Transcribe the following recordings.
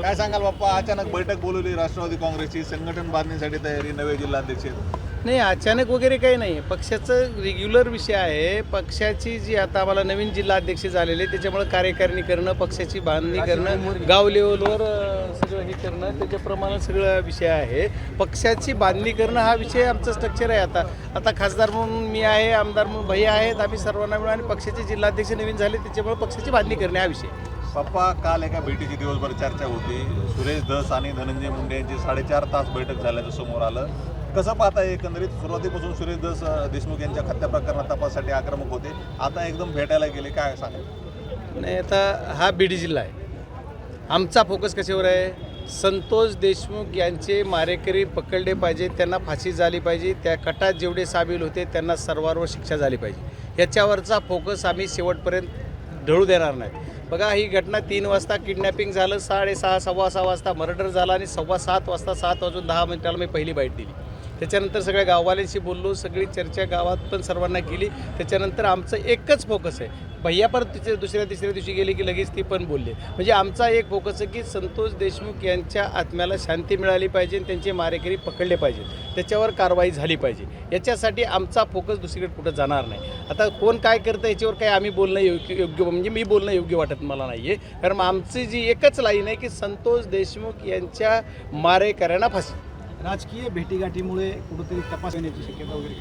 काय सांगाल बाप्पा, अचानक बैठक बोलवली राष्ट्रवादी काँग्रेसची, संघटन बांधणीसाठी तयारी, नवे जिल्हाध्यक्ष? नाही, अचानक वगैरे काही नाही. पक्षाचं रेग्युलर विषय आहे. पक्षाची जी आता आम्हाला नवीन जिल्हाध्यक्ष झालेले, त्याच्यामुळे कार्यकारिणी करणं, पक्षाची बांधणी करणं, गाव लेवलवर सगळं हे करणं, त्याच्याप्रमाणे सगळं विषय आहे. पक्षाची बांधणी करणं हा विषय आमचं स्ट्रक्चर आहे. आता खासदार म्हणून मी आहे, आमदार म्हणून भैया आहेत, आम्ही सर्वांना मिळून आणि पक्षाचे जिल्हाध्यक्ष नवीन झाले, त्याच्यामुळे पक्षाची बांधणी करणे हा विषय. पप्पा, काल एका भेटीची दिवसभर चर्चा होती. सुरेश धस आणि धनंजय मुंडे यांची 4.5 तास बैठक झाल्याचं समोर आलं. कसं पाहता एकंदरीत? सुरुवातीपासून सुरेश देशमुख यांच्या हत्या प्रकरणात तपासासाठी आक्रमक होते, आता एकदम भेटायला गेले, काय सांगा? नाही, आता हा बीड जिल्हा आहे. आमचा फोकस कशावर आहे? संतोष देशमुख यांचे मारेकरी पकडले पाहिजे, त्यांना फाशी झाली पाहिजे, त्या कटात जेवढे सामील होते त्यांना सर्वांवर शिक्षा झाली पाहिजे. याच्यावरचा फोकस आम्ही शेवटपर्यंत ढळू देणार नाही. बघा, ही घटना 3 वाजता किडनॅपिंग झालं, 6:30 सव्वा 6 वाजता मर्डर झाला आणि 7:15 वाजता 7:10 मी पहिली बाईट दिली. त्याच्यानंतर सगळ्या गाववाल्यांशी बोललो, सगळी चर्चा गावात पण सर्वांना केली. त्याच्यानंतर आमचं एकच फोकस आहे. भैया परत दुसऱ्या तिसऱ्या दिवशी गेले की लगेच ती पण बोलले. म्हणजे आमचा एक फोकस आहे की संतोष देशमुख यांच्या आत्म्याला शांती मिळाली पाहिजे आणि त्यांचे मारेकरी पकडले पाहिजे, त्याच्यावर कारवाई झाली पाहिजे. याच्यासाठी आमचा फोकस दुसरीकडे कुठं जाणार नाही. आता कोण काय करतं याच्यावर काही आम्ही बोलणं योग्य म्हणजे मी बोलणं योग्य वाटत मला नाही आहे. कारण आमची जी एकच लाईन आहे की संतोष देशमुख यांच्या मारेकऱ्यांना फाशी. राजकीय भेटीगाठीमुळे कुठेतरी तपास येण्याची शक्यता वगैरे?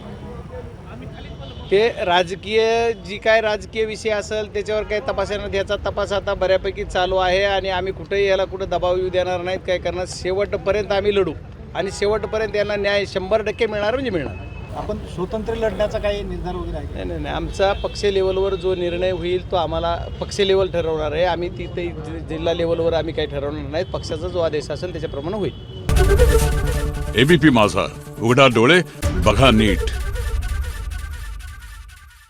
ते राजकीय विषय असेल त्याच्यावर काही तपास येणार. याचा तपास आता बऱ्यापैकी चालू आहे आणि आम्ही कुठेही याला कुठं दबाव येऊ देणार नाहीत. काय करणार, शेवटपर्यंत आम्ही लढू आणि शेवटपर्यंत यांना न्याय 100% मिळणार म्हणजे मिळणार. आपण स्वतंत्र लढण्याचा काही निर्धार वगैरे आहे? नाही, आमचा पक्ष लेवलवर जो निर्णय होईल तो आम्हाला पक्ष लेवल ठरवणार आहे. आम्ही तिथे जिल्हा लेवलवर आम्ही काही ठरवणार नाहीत. पक्षाचा जो आदेश असेल त्याच्याप्रमाणे होईल. एबीपी माझा, उघडा डोळे बघा नीट.